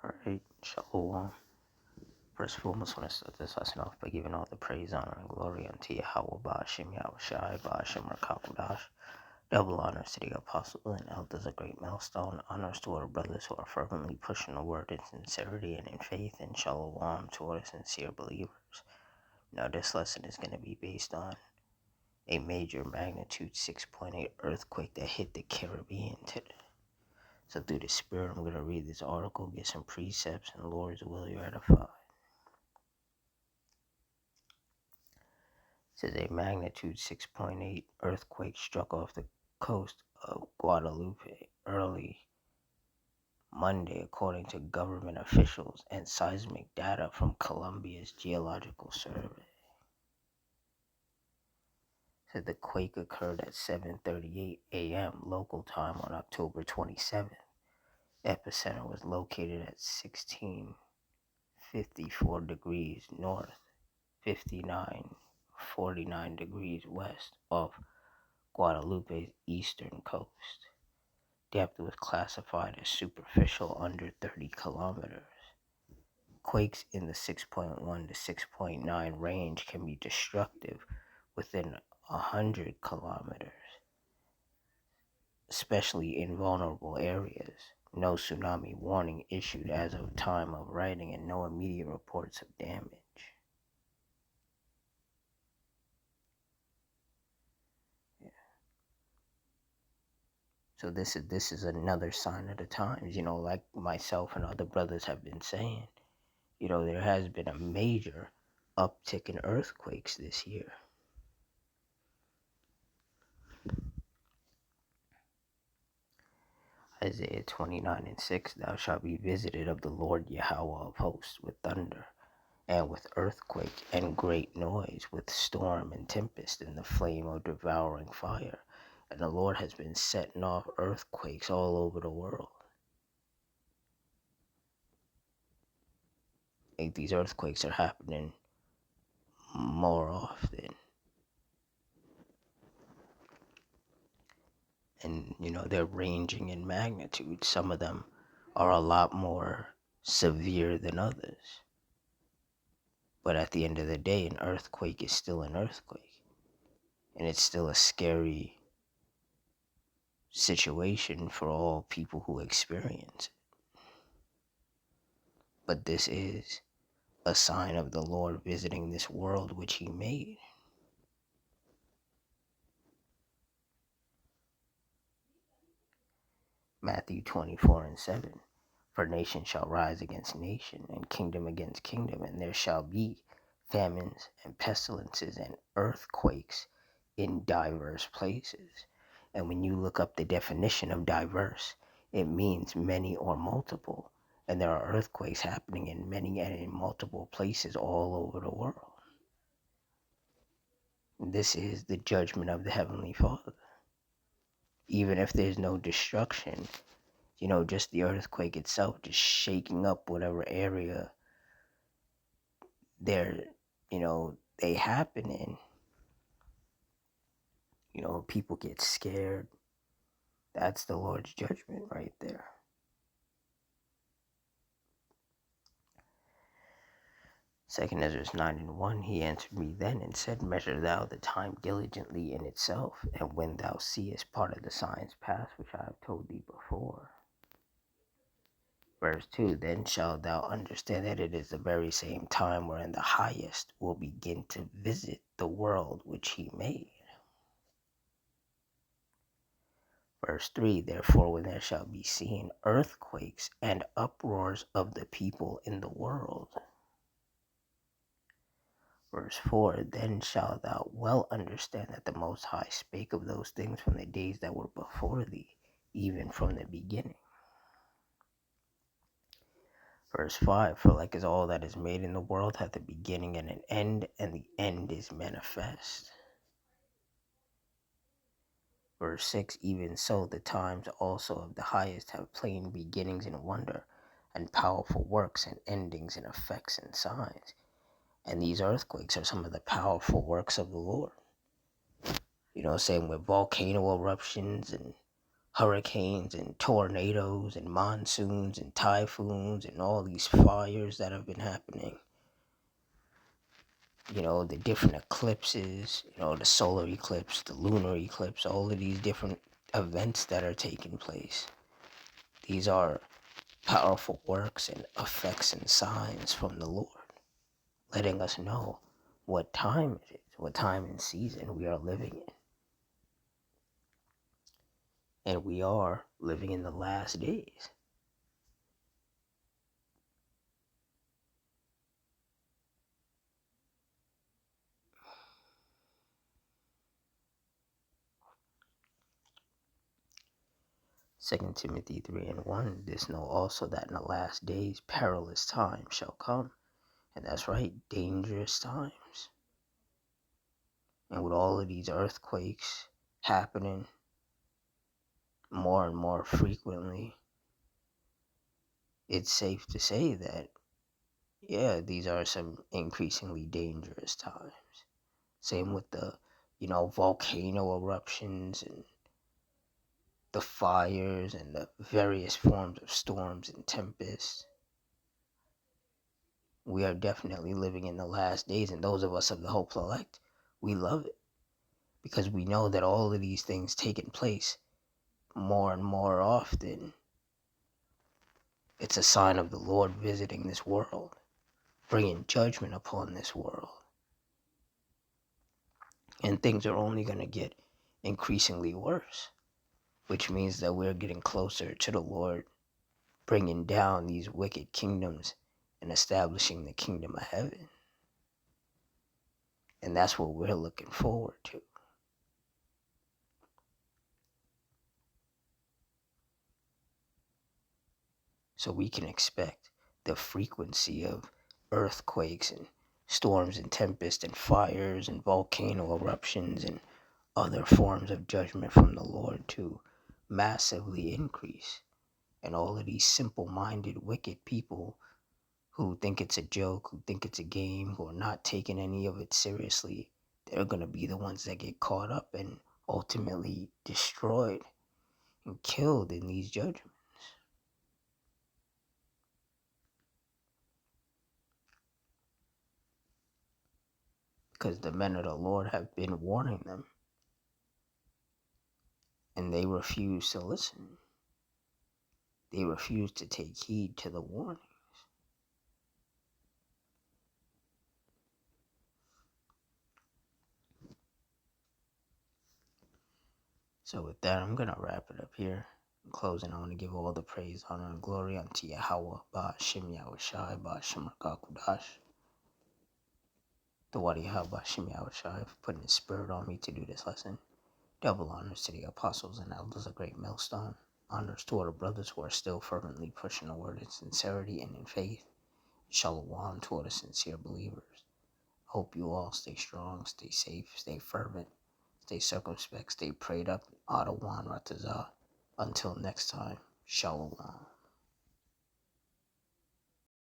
Alright, Shalom. First and foremost, I want to start this lesson off by giving all the praise, honor, and glory unto Yahweh, Ba'ashem, Yahushai, Ba'ashem, Rakakwadash. Double honors to the apostle and elders, a great milestone. Honors to our brothers who are fervently pushing the word in sincerity and in faith, and Shalom to our sincere believers. Now, this lesson is going to be based on a major magnitude 6.8 earthquake that hit the Caribbean today. So through the Spirit, I'm going to read this article, get some precepts, and Lord's will, you're edified. It says a magnitude 6.8 earthquake struck off the coast of Guadeloupe early Monday, according to government officials and seismic data from Colombia's Geological Survey. It said the quake occurred at 7:38 a.m. local time on October 27th. Epicenter was located at 1654 degrees north, 49 degrees west of Guadeloupe's eastern coast. Depth was classified as superficial under 30 kilometers. Quakes in the 6.1 to 6.9 range can be destructive within 100 kilometers, especially in vulnerable areas. No tsunami warning issued as of time of writing, and no immediate reports of damage. So this is another sign of the times, like myself and other brothers have been saying. There has been a major uptick in earthquakes this year. Isaiah 29:6, thou shalt be visited of the Lord Yahweh of hosts with thunder, and with earthquake and great noise, with storm and tempest, and the flame of devouring fire. And the Lord has been setting off earthquakes all over the world. These earthquakes are happening more often. And, they're ranging in magnitude. Some of them are a lot more severe than others. But at the end of the day, an earthquake is still an earthquake. And it's still a scary situation for all people who experience it. But this is a sign of the Lord visiting this world which he made. Matthew 24:7. For nation shall rise against nation, and kingdom against kingdom, and there shall be famines and pestilences and earthquakes in diverse places. And when you look up the definition of diverse, it means many or multiple. And there are earthquakes happening in many and in multiple places all over the world. This is the judgment of the Heavenly Father. Even if there's no destruction, just the earthquake itself, just shaking up whatever area they happen in. People get scared. That's the Lord's judgment right there. Second Ezra 9:1, he answered me then and said, measure thou the time diligently in itself, and when thou seest part of the signs pass, which I have told thee before. Verse 2, then shalt thou understand that it is the very same time wherein the highest will begin to visit the world which he made. Verse 3, therefore when there shall be seen earthquakes and uproars of the people in the world. Verse 4, then shalt thou well understand that the Most High spake of those things from the days that were before thee, even from the beginning. Verse 5, for like as all that is made in the world hath a beginning and an end, and the end is manifest. Verse 6, even so the times also of the highest have plain beginnings in wonder, and powerful works and endings in effects and signs. And these earthquakes are some of the powerful works of the Lord. Same with volcano eruptions and hurricanes and tornadoes and monsoons and typhoons and all these fires that have been happening. The different eclipses, the solar eclipse, the lunar eclipse, all of these different events that are taking place. These are powerful works and effects and signs from the Lord, letting us know what time it is, what time and season we are living in. And we are living in the last days. Second Timothy 3:1, this know also that in the last days perilous times shall come. And that's right, dangerous times. And with all of these earthquakes happening more and more frequently, it's safe to say that, yeah, these are some increasingly dangerous times. Same with the, volcano eruptions and the fires and the various forms of storms and tempests. We are definitely living in the last days, and those of us of the hopeful elect, we love it because we know that all of these things taking place more and more often, it's a sign of the Lord visiting this world, bringing judgment upon this world. And things are only going to get increasingly worse, which means that we're getting closer to the Lord, bringing down these wicked kingdoms and establishing the kingdom of heaven. And that's what we're looking forward to. So we can expect the frequency of earthquakes and storms and tempests and fires and volcano eruptions and other forms of judgment from the Lord to massively increase. And all of these simple-minded, wicked people who think it's a joke, who think it's a game, who are not taking any of it seriously, they're going to be the ones that get caught up and ultimately destroyed and killed in these judgments. Because the men of the Lord have been warning them, and they refuse to listen. They refuse to take heed to the warnings. So with that, I'm going to wrap it up here. In closing, I want to give all the praise, honor, and glory unto Yahweh, Ba'ashem Yahushai, Ba'ashem Rakakudash. The Wadi Ba'ashem Yahushai for putting his spirit on me to do this lesson. Double honors to the apostles and elders of Great Millstone. Honors to all the brothers who are still fervently pushing the word in sincerity and in faith. Shalom to all the sincere believers. Hope you all stay strong, stay safe, stay fervent, stay circumspect, stay prayed up. Adawan Ratazah. Until next time, Shalom.